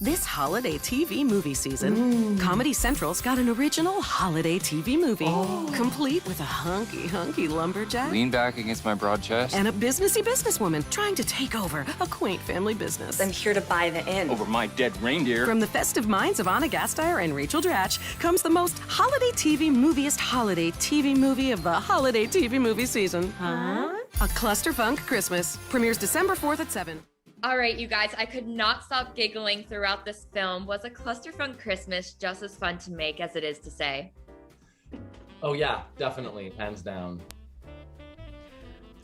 This holiday TV movie season, Comedy Central's got an original holiday TV movie, complete with a hunky lumberjack Lean back against my broad chest. and a businessy businesswoman trying to take over a quaint family business. I'm here to buy the inn. Over my dead reindeer. From the festive minds of Gasteyer and Rachel Dratch comes the most holiday TV movieest holiday TV movie of the holiday TV movie season. A Clusterfunk Christmas premieres December 4th at 7. All right, you guys, I could not stop giggling throughout this film. Was A Clusterfunk Christmas just as fun to make as it is to say? Oh yeah, definitely, hands down.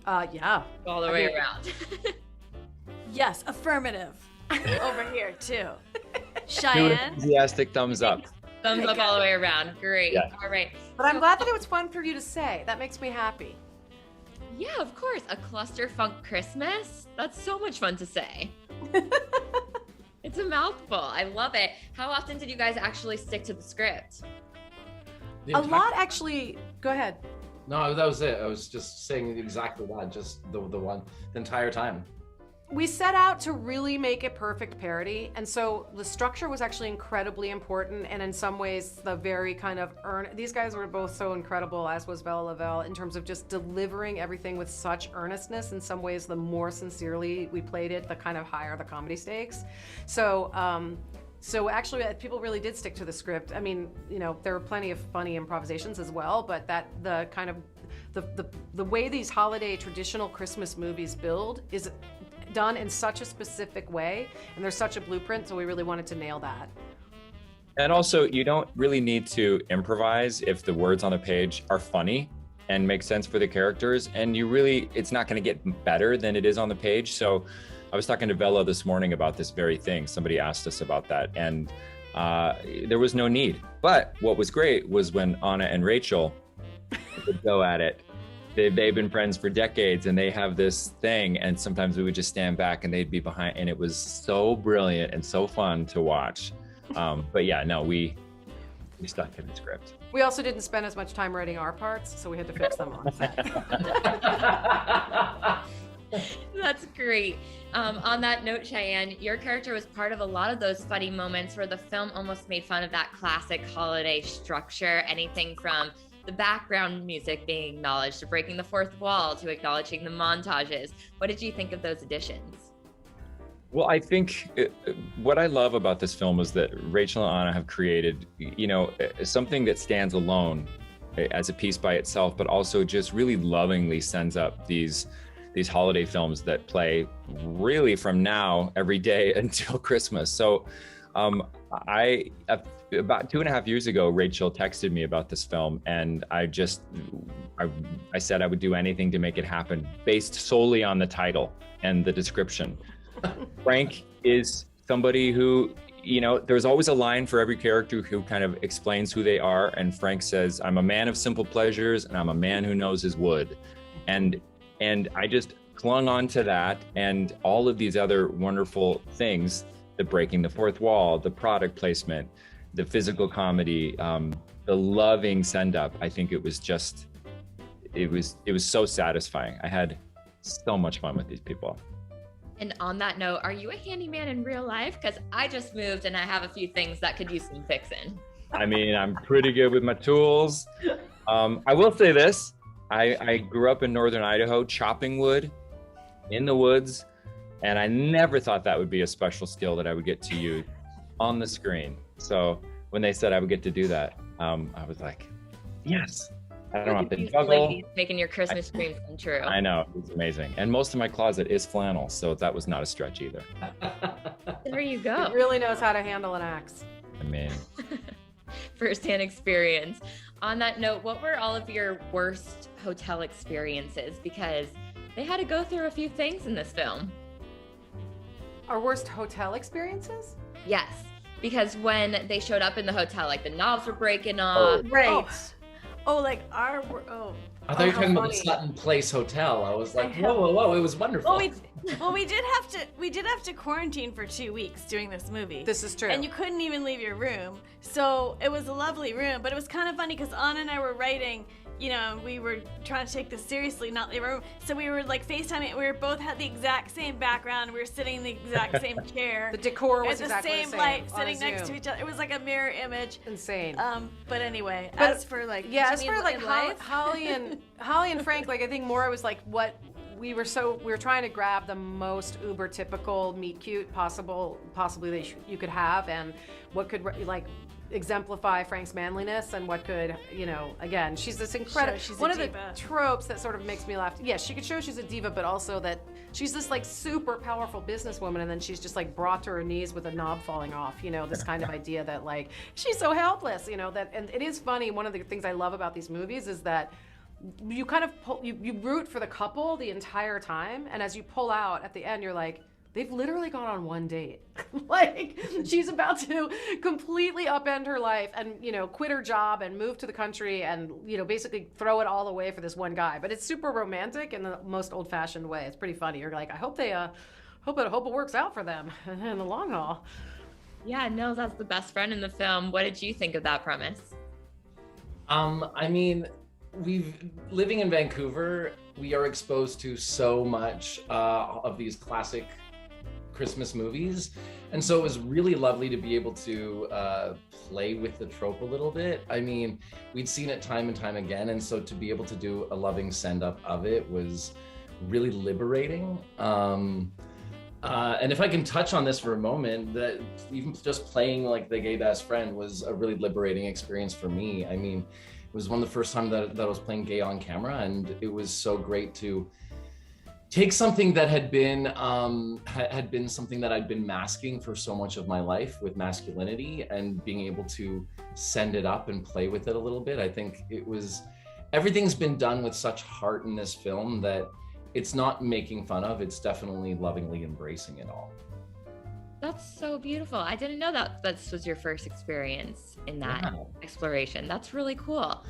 Yeah. All the way around. Yes, affirmative. Over here too. Two Cheyenne. enthusiastic thumbs up. Thumbs up all the way around. Great. Yeah. All right. But I'm glad that it was fun for you to say. That makes me happy. Yeah, of course. A Clusterfunk Christmas? That's so much fun to say. It's a mouthful. I love it. How often did you guys actually stick to the script? A lot, actually. Go ahead. No, that was it. I was just saying exactly that, just the entire time. We set out to really make a perfect parody, and so the structure was actually incredibly important, and in some ways the very kind of these guys were both so incredible, as was Bella Lavelle, in terms of just delivering everything with such earnestness. In some ways, the more sincerely we played it, the kind of higher the comedy stakes. So actually, people really did stick to the script. I mean, you know, there were plenty of funny improvisations as well, but the way these holiday traditional Christmas movies build is done in such a specific way, and there's such a blueprint, so we really wanted to nail that. And also, you don't really need to improvise if the words on the page are funny and make sense for the characters, and it's not going to get better than it is on the page. So I was talking to Bella this morning about this very thing. Somebody asked us about that, and there was no need. But what was great was when Anna and Rachel would go at it. They've been friends for decades, and they have this thing, and sometimes we would just stand back and they'd be behind, and it was so brilliant and so fun to watch. But yeah, no, we stuck to the script. We also didn't spend as much time writing our parts, so we had to fix them on set. That's great. On that note, Cheyenne, your character was part of a lot of those funny moments where the film almost made fun of that classic holiday structure, anything from the background music being acknowledged, to breaking the fourth wall, to acknowledging the montages. What did you think of those additions? Well, I think what I love about this film is that Rachel and Anna have created, you know, something that stands alone as a piece by itself, but also just really lovingly sends up these holiday films that play really from now every day until Christmas. So about 2.5 years ago, Rachel texted me about this film, and I said I would do anything to make it happen based solely on the title and the description. Frank is somebody who, you know, there's always a line for every character who kind of explains who they are, and Frank says, "I'm a man of simple pleasures, and I'm a man who knows his wood." And I just clung on to that, and all of these other wonderful things, the breaking the fourth wall, the product placement, the physical comedy, the loving send-up. I think it was so satisfying. I had so much fun with these people. And on that note, are you a handyman in real life? Because I just moved and I have a few things that could use some fixing. I mean, I'm pretty good with my tools. I will say this, I grew up in northern Idaho chopping wood in the woods, and I never thought that would be a special skill that I would get to use on the screen. So when they said I would get to do that, I was like, yes. I don't have to juggle. Ladies making your Christmas dreams come true. I know, it's amazing. And most of my closet is flannel, so that was not a stretch either. There you go. He really knows how to handle an axe. I mean, First-hand experience. On that note, what were all of your worst hotel experiences? Because they had to go through a few things in this film. Our worst hotel experiences? Yes, because when they showed up in the hotel, like the knobs were breaking off. Right. Like I thought you were talking about the Sutton Place Hotel. I was like, whoa, it was wonderful. Well, we did have to quarantine for 2 weeks doing this movie. This is true. And you couldn't even leave your room. So it was a lovely room, but it was kind of funny because Anna and I were writing you know, we were trying to take this seriously, so we were like FaceTiming. We both had the exact same background. We were sitting in the exact same chair. The decor was at exactly the the same same light, on sitting next Zoom. to each other. It was like a mirror image. Insane. But anyway, But- as for like, Yeah, do as you for mean like in life? Holly and Frank, like I think more it was like what we were trying to grab the most uber typical meet cute possibly you could have, and what could like exemplify Frank's manliness, and what could, you know, again, she's this incredible, Show she's a one of diva. the tropes that sort of makes me laugh. Yes, she could show she's a diva, but also that she's this like super powerful businesswoman, and then she's just like brought to her knees with a knob falling off, you know, this kind of idea that like she's so helpless, you know, that, and it is funny, one of the things I love about these movies is that you kind of you root for the couple the entire time, and as you pull out at the end, you're like, they've literally gone on one date. Like, she's about to completely upend her life and, you know, quit her job and move to the country and, you know, basically throw it all away for this one guy. But it's super romantic in the most old-fashioned way. It's pretty funny. You're like, I hope it works out for them in the long haul. Yeah, Nils, that's the best friend in the film. What did you think of that premise? I mean, living in Vancouver, we are exposed to so much of these classic Christmas movies, and so it was really lovely to be able to play with the trope a little bit. I mean, we'd seen it time and time again, and so to be able to do a loving send-up of it was really liberating. And if I can touch on this for a moment, that even just playing like the gay best friend was a really liberating experience for me. I mean, it was one of the first times that I was playing gay on camera, and it was so great to take something that had been something that I'd been masking for so much of my life with masculinity, and being able to send it up and play with it a little bit. I think everything's been done with such heart in this film that it's not making fun of, it's definitely lovingly embracing it all. That's so beautiful. I didn't know that this was your first experience in that exploration. That's really cool.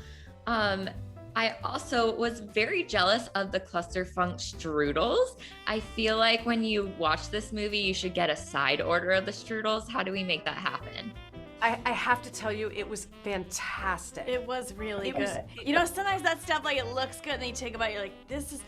I also was very jealous of the Clüsterfünke strudels. I feel like when you watch this movie, you should get a side order of the strudels. How do we make that happen? I have to tell you, it was fantastic. It was really good. was- You know, sometimes that stuff, like, it looks good, and then you take a bite, you're like, this is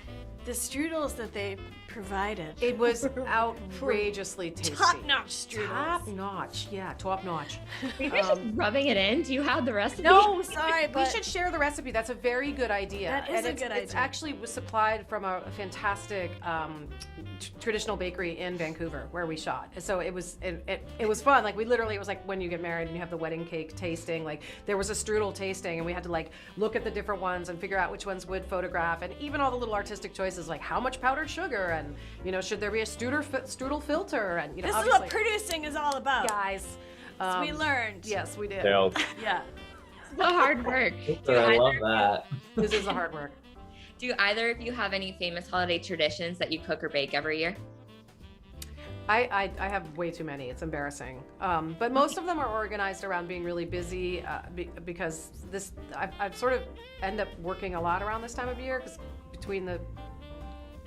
the strudels that they provided. It was outrageously tasty. Top-notch strudels. Top notch, yeah, top notch. Are you guys just rubbing it in? Do you have the recipe? No, sorry, we but- should share the recipe. That's a very good idea. That is a good It's idea. actually was supplied from a fantastic traditional bakery in Vancouver where we shot. So it was fun. Like, we literally, it was like when you get married and you have the wedding cake tasting. Like, there was a strudel tasting, and we had to like look at the different ones and figure out which ones would photograph, and even all the little artistic choices, like how much powdered sugar, and, you know, should there be a strudel filter, and, you know, This is obviously, what producing is all about. guys. So we learned. Yes, we did. So, Yeah. It's the hard work. I love that. This is the hard work. Do either of you have any famous holiday traditions that you cook or bake every year? I have way too many. It's embarrassing. But most of them are organized around being really busy because I sort of end up working a lot around this time of year, because between the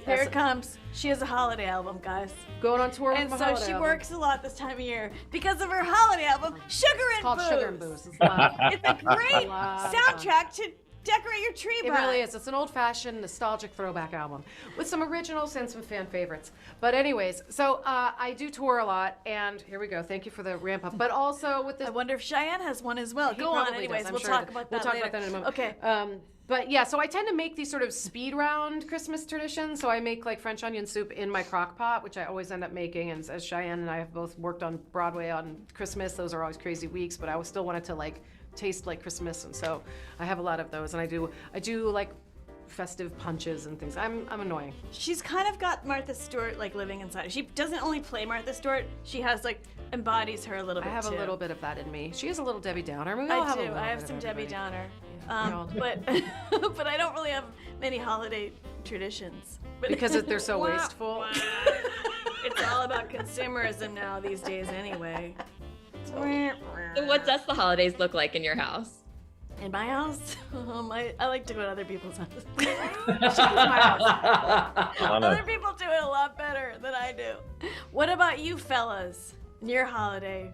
Here it comes. She has a holiday album, guys. going on tour And with so my she holiday works a lot this time of year because of her holiday album, Sugar and called Booze. Sugar and Booze. It's a lot. It's a great lot of soundtrack to decorate your tree It by. really is. It's an old-fashioned, nostalgic throwback album with some originals and some fan favorites. But anyways, so I do tour a lot, and here we go. Thank you for the ramp up. But also with I this, wonder if Cheyenne has one as well. he Go on, probably anyways. does. I'm We'll sure talk that- about we'll that talk later. about that in a moment. Okay. But yeah, so I tend to make these sort of speed round Christmas traditions. So I make like French onion soup in my crock pot, which I always end up making. And as Cheyenne and I have both worked on Broadway on Christmas, those are always crazy weeks, but I still wanted to like taste like Christmas. And so I have a lot of those. And I do like festive punches and things. I'm annoying. She's kind of got Martha Stewart like living inside. She doesn't only play Martha Stewart, she has like embodies her a little I bit have too. a little bit of that in me. She is a little Debbie Downer. We all I have a do. little I have bit some of Debbie everybody. Downer. Yeah, But I don't really have many holiday traditions. But Because they're so wasteful. It's all about consumerism now these days anyway. So what does the holidays look like in your house? In my house, I like to go to other people's houses. Anna, Other people do it a lot better than I do. What about you fellas? Your holiday?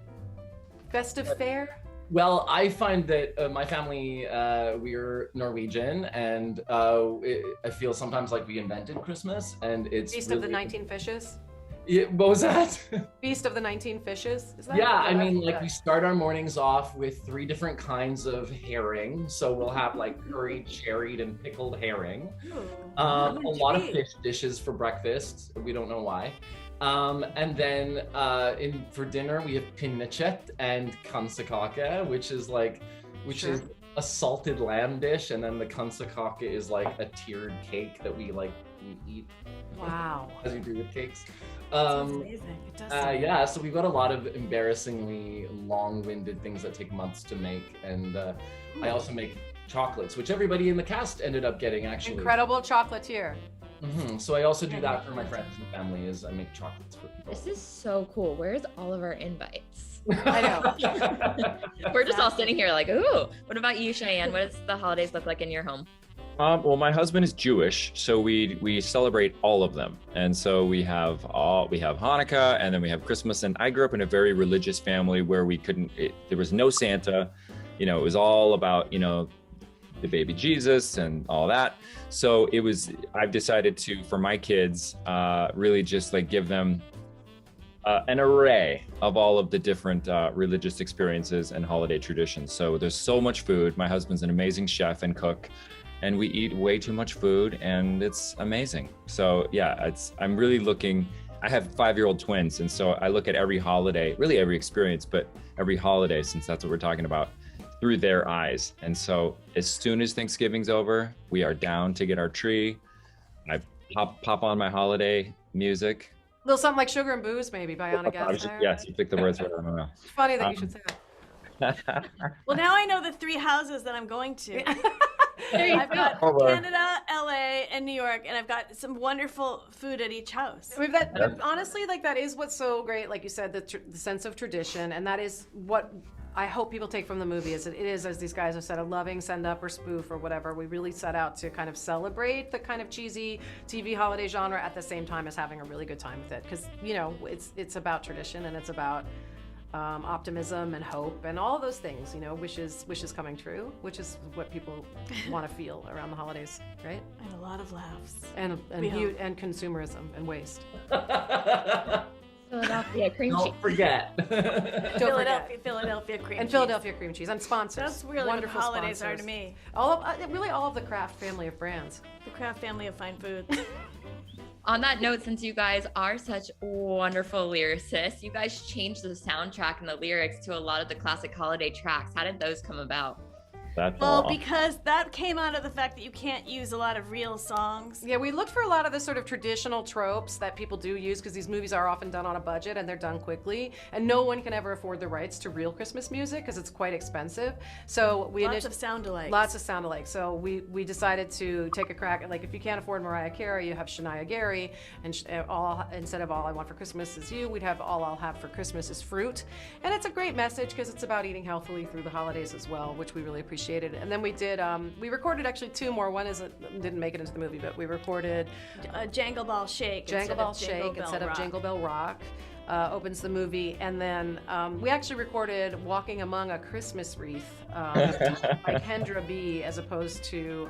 Festive fare? Well, I find that my family, we're Norwegian, and I feel sometimes like we invented Christmas, and it's Feast really... of the 19 Fishes. Yeah, what was that? Feast of the 19 Fishes. Is that? Yeah, I mean, like we start our mornings off with 3 different kinds of herring. So we'll have like curried, cherried, and pickled herring. A lot of fish dishes for breakfast. We don't know why. And then for dinner we have pinnekjøtt and kansekake, which is a salted lamb dish, and then the kansekake is like a tiered cake that we eat. Wow. As you do with cakes. Amazing. It does. Yeah, so we've got a lot of embarrassingly long-winded things that take months to make, and I also make chocolates, which everybody in the cast ended up getting actually. Incredible chocolatier. So I also do that for my friends and family, is I make chocolates for people. This is so cool. Where's all of our invites? I know. We're just all sitting here like, ooh. What about you, Cheyenne? What does the holidays look like in your home? Well, my husband is Jewish, so we celebrate all of them, and so we have Hanukkah, and then we have Christmas. And I grew up in a very religious family where there was no Santa, it was all about the baby Jesus and all that. So I've decided to, for my kids, really just give them an array of all of the different religious experiences and holiday traditions. So there's so much food. My husband's an amazing chef and cook, and we eat way too much food, and it's amazing. So yeah, I'm really looking. I have 5-year-old twins, and so I look at every holiday, really every experience, but every holiday, since that's what we're talking about, through their eyes. And so as soon as Thanksgiving's over, we are down to get our tree. I pop on my holiday music. A little something like Sugar and Booze, maybe, by Anna Gasteyer. Yes, you picked the words right. I don't know. It's funny that you should say that. Well, now I know the 3 houses that I'm going to. I've got Canada, LA, and New York, and I've got some wonderful food at each house. Honestly, that is what's so great, like you said, the sense of tradition, and that is what I hope people take from the movie. Is it is, as these guys have said, a loving send-up or spoof or whatever. We really set out to kind of celebrate the kind of cheesy TV holiday genre at the same time as having a really good time with it, because it's about tradition, and it's about optimism and hope and all those things, wishes coming true, which is what people want to feel around the holidays, right? And a lot of laughs. And consumerism and waste. Philadelphia cream cheese. Don't forget. Philadelphia cream cheese. And Philadelphia cream cheese and sponsors. That's really wonderful what the holidays sponsors. are to me. Really all of the Kraft family of brands. The Kraft family of fine food. On that note, since you guys are such wonderful lyricists, you guys changed the soundtrack and the lyrics to a lot of the classic holiday tracks. How did those come about? Because that came out of the fact that you can't use a lot of real songs. Yeah, we looked for a lot of the sort of traditional tropes that people do use, because these movies are often done on a budget and they're done quickly, and no one can ever afford the rights to real Christmas music because it's quite expensive. So lots of sound alikes. Lots of sound alikes. So we decided to take a crack at, if you can't afford Mariah Carey, you have Shania Gary, and instead of All I Want for Christmas Is You, we'd have All I'll Have for Christmas Is Fruit. And it's a great message because it's about eating healthily through the holidays as well, which we really appreciated. And then we recorded actually 2 more. One didn't make it into the movie, but we recorded Jangle Ball Shake. Jangle Ball Shake instead of Jingle Bell Rock. Opens the movie, and then we actually recorded Walking Among a Christmas Wreath by Kendra B, as opposed to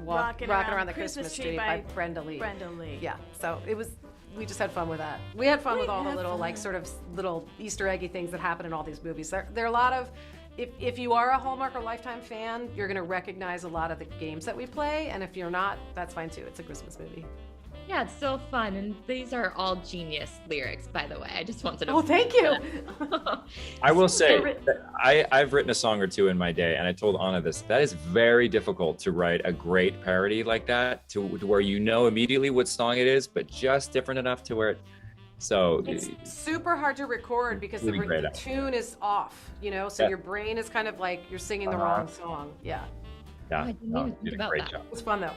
Rocking Around the Christmas Tree by Brenda Lee. Yeah, so we just had fun with that. We had fun with all the little little Easter eggy things that happen in all these movies. There are a lot of, if you are a Hallmark or Lifetime fan, you're gonna recognize a lot of the games that we play, and if you're not, that's fine too. It's a Christmas movie. Yeah, it's still fun, and these are all genius lyrics, by the way. I just wanted to. Oh, thank you. I will say, I've written a song or 2 in my day, and I told Anna this. That is very difficult to write a great parody like that, to where you know immediately what song it is, but just different enough to where it's super hard to record because really the tune is off, so your brain is kind of like you're singing the wrong song. Yeah. Yeah. I didn't even think about that. Job. It was fun though.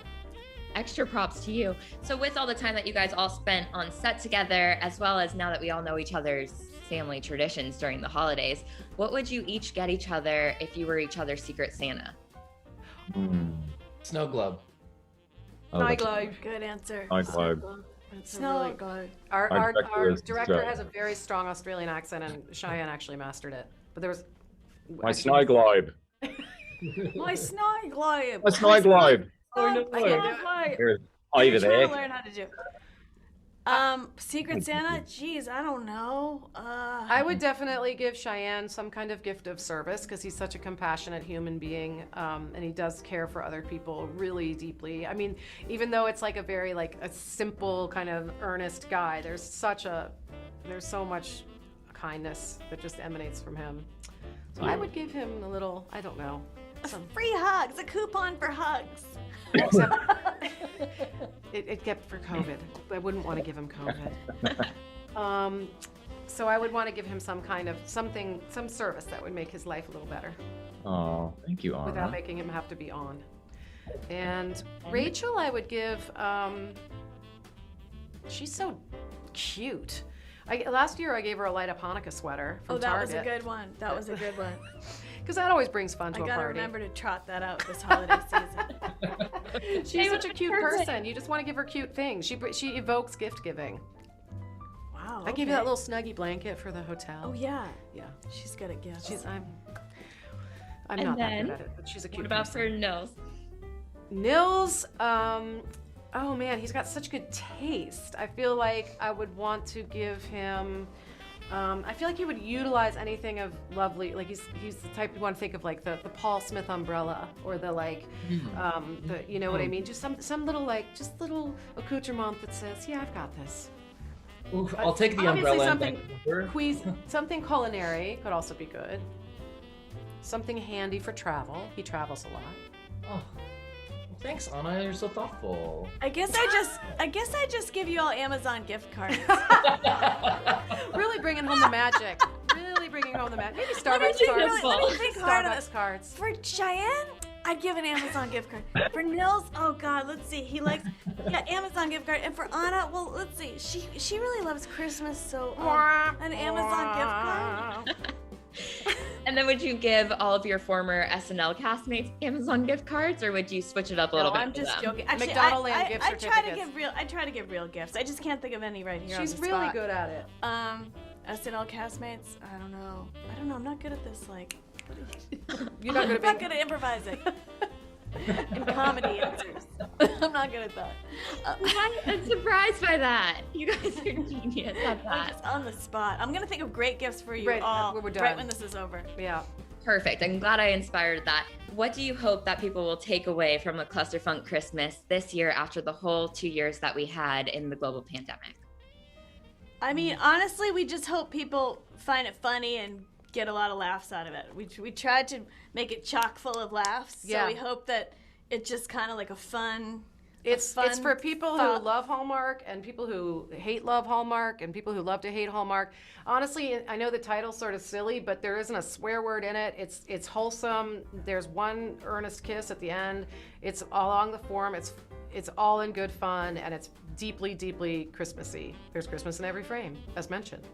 Extra props to you. So with all the time that you guys all spent on set together, as well as now that we all know each other's family traditions during the holidays, what would you each get each other if you were each other's Secret Santa? Snow globe. Snow globe. Good answer. Snow globe. Snow globe. Our director has a very strong Australian accent, and Cheyenne actually mastered it. But there was My snog globe. My snog globe. My snog globe. I can't do it. Here, I'm over trying there. to learn how to do. Secret Santa? Jeez, I don't know. I would definitely give Cheyenne some kind of gift of service because he's such a compassionate human being, and he does care for other people really deeply. I mean, even though it's like a very like a simple kind of earnest guy, there's so much kindness that just emanates from him. So I would give him a little, I don't know, some free hugs, a coupon for hugs. except it kept for COVID. I wouldn't want to give him COVID. So I would want to give him some kind of some service that would make his life a little better. Oh, thank you, Anna. Without making him have to be on. And Rachel, I would give, she's so cute. Last year I gave her a light up Hanukkah sweater from Target. Was a good one. That was a good one. Because that always brings fun to a I gotta party. remember to trot that out this holiday season. She's such a cute person. You just want to give her cute things. She evokes gift giving. Wow. I gave you that little snuggy blanket for the hotel. Oh yeah. Yeah. She's good at gifts. I'm not that good at it, but she's a cute What about person. for Nils? Nils, oh man, he's got such good taste. I feel like I would want to give him, I feel like he would utilize anything of lovely, like he's the type you want to think of like the Paul Smith umbrella or the like, the, you know what I mean? Just some little like, just little accoutrement that says, yeah, I've got this. Ooh, I'll take the Obviously umbrella. something culinary could also be good. Something handy for travel. He travels a lot. Oh, thanks, Anna. You're so thoughtful. I guess I just give you all Amazon gift cards. Really bringing home the magic. Really bringing home the magic. Maybe Starbucks cards. Let me think hard on this. Starbucks cards. For Cheyenne, I'd give an Amazon gift card. For Nils, oh God, let's see. He likes Amazon gift card. And for Anna, well, let's see. She really loves Christmas, so an Amazon gift card. And then would you give all of your former SNL castmates Amazon gift cards, or would you switch it up a little bit? I'm just for them? joking. Actually, McDonald Land gift I certificates. try to give real gifts. I just can't think of any right here. She's on the really spot. good at it. SNL castmates. I don't know. I'm not good at this. Like, You're not I'm good not at good at improvising. And comedy answers. I'm not good at that. I'm surprised by that. You guys are genius at I'm that. just on the spot. I'm gonna think of great gifts for you Right, all when we're done. right when this is over. Yeah. Perfect. I'm glad I inspired that. What do you hope that people will take away from a Clusterfunk Christmas this year after the whole 2 years that we had in the global pandemic? I mean, honestly, we just hope people find it funny and get a lot of laughs out of it. We tried to make it chock full of laughs, Yeah. so we hope that it's just kind of like a fun. It's for people thought. who love Hallmark and people who love Hallmark and people who love to hate Hallmark. Honestly, I know the title's sort of silly, but there isn't a swear word in it. It's wholesome. There's one earnest kiss at the end. It's along the form. It's all in good fun, and it's deeply, deeply Christmassy. There's Christmas in every frame, as mentioned.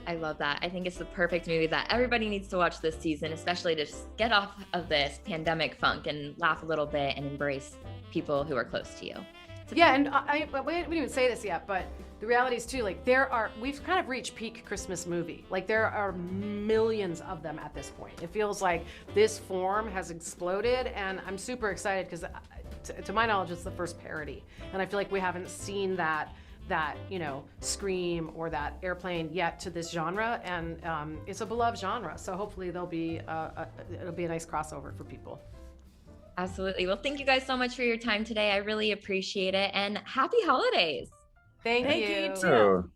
I love that. I think it's the perfect movie that everybody needs to watch this season, especially to just get off of this pandemic funk and laugh a little bit and embrace people who are close to you. Yeah, and we didn't even say this yet, but the reality is too, like we've kind of reached peak Christmas movie. Like there are millions of them at this point. It feels like this form has exploded, and I'm super excited because to my knowledge, it's the first parody. And I feel like we haven't seen that Scream or that Airplane yet to this genre, and it's a beloved genre. So hopefully it'll be a nice crossover for people. Absolutely. Well, thank you guys so much for your time today. I really appreciate it, and happy holidays. Thank you. You too.